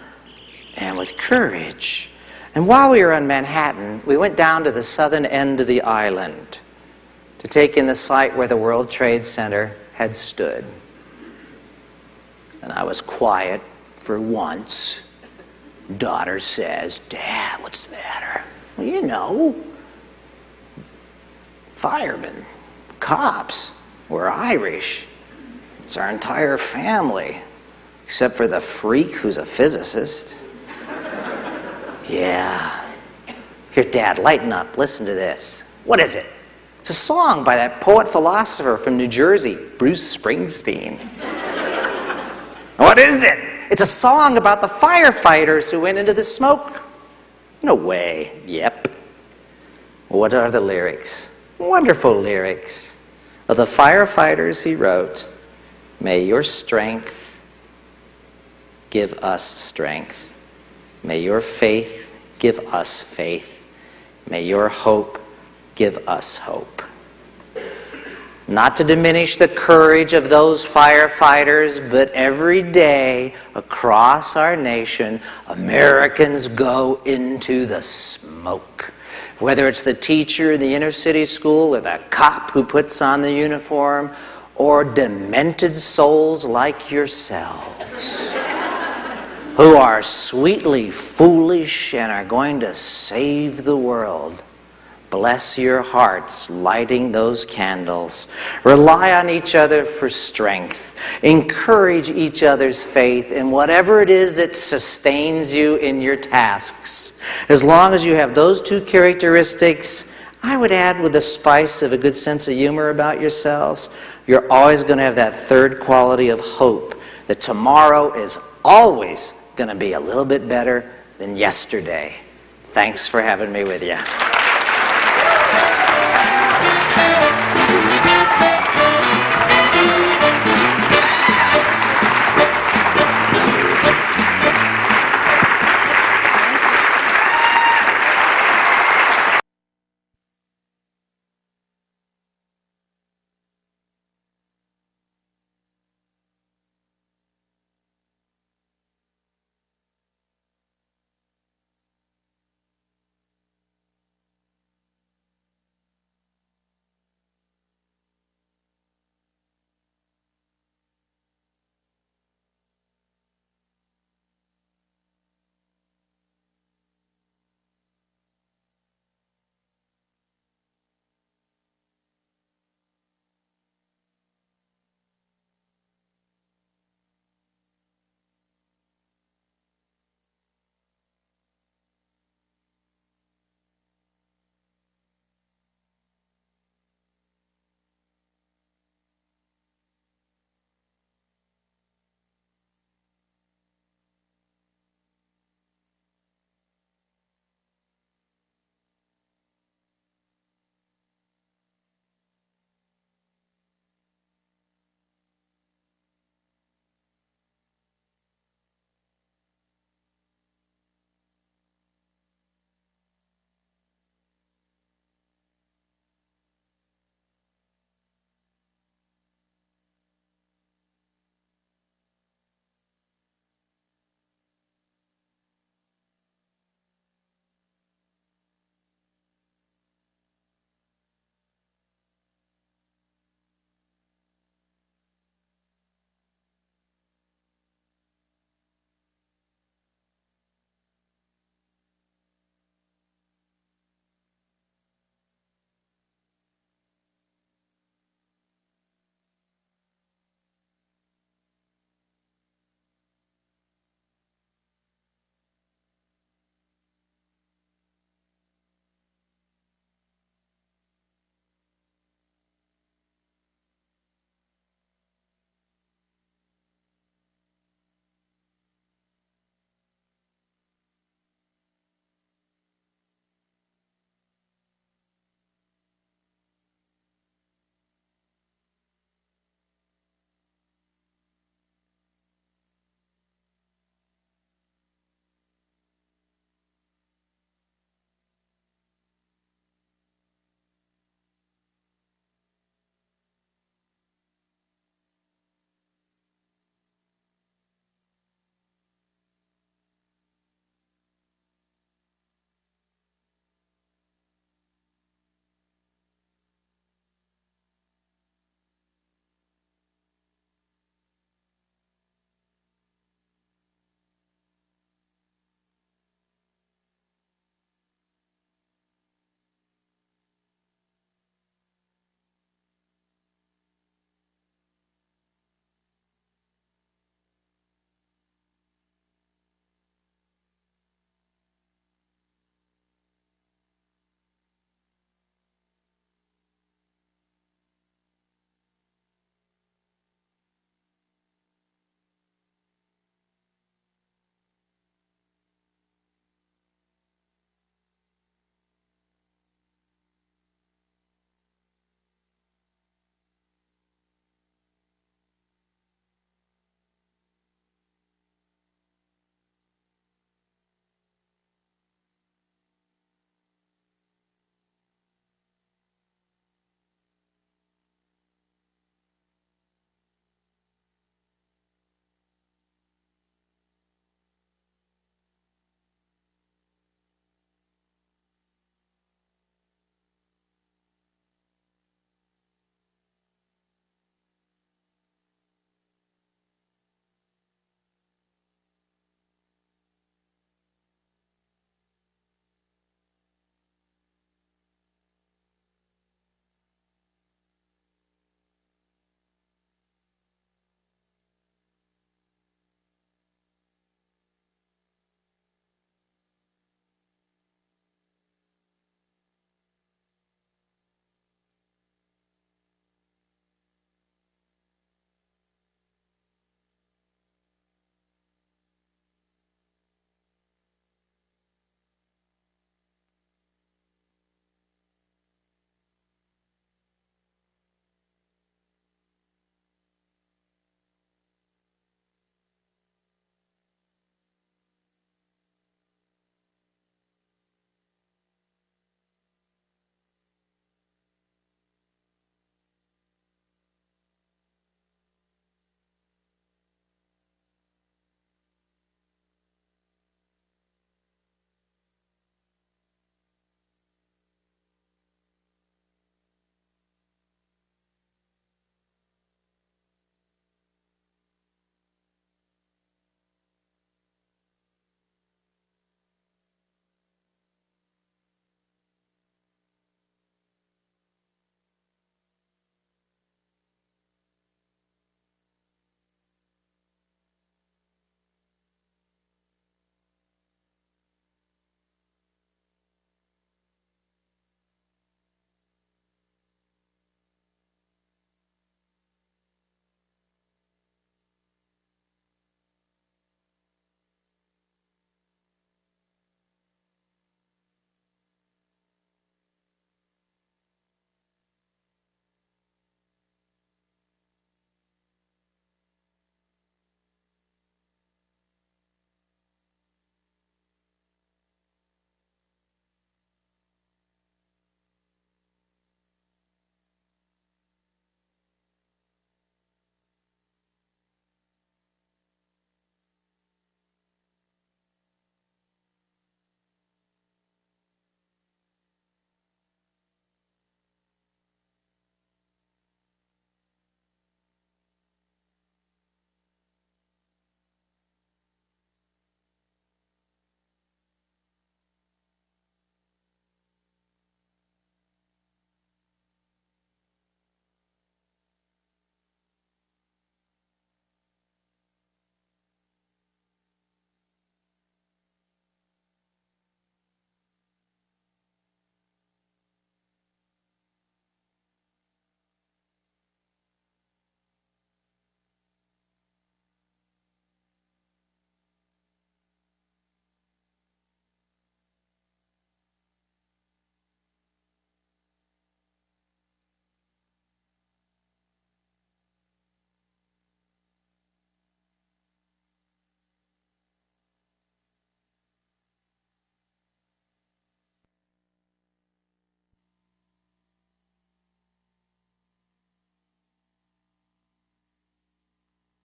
and with courage. And while we were on Manhattan, we went down to the southern end of the island to take in the site where the World Trade Center had stood. And I was quiet for once. Daughter says, "Dad, what's the matter?" Well, you know, firemen, cops, we're Irish. It's our entire family, except for the freak who's a physicist. Yeah. Here, Dad, lighten up. Listen to this. What is it? It's a song by that poet-philosopher from New Jersey, Bruce Springsteen. What is it? It's a song about the firefighters who went into the smoke. No way. Yep. What are the lyrics? Wonderful lyrics. Of the firefighters he wrote, "May your strength give us strength. May your faith give us faith. May your hope give us hope." Not to diminish the courage of those firefighters, but every day across our nation, Americans go into the smoke. Whether it's the teacher in the inner city school or the cop who puts on the uniform, or demented souls like yourselves who are sweetly foolish and are going to save the world. Bless your hearts lighting those candles. Rely on each other for strength. Encourage each other's faith in whatever it is that sustains you in your tasks. As long as you have those two characteristics, I would add with the spice of a good sense of humor about yourselves, you're always going to have that third quality of hope, that tomorrow is always going to be a little bit better than yesterday. Thanks for having me with you.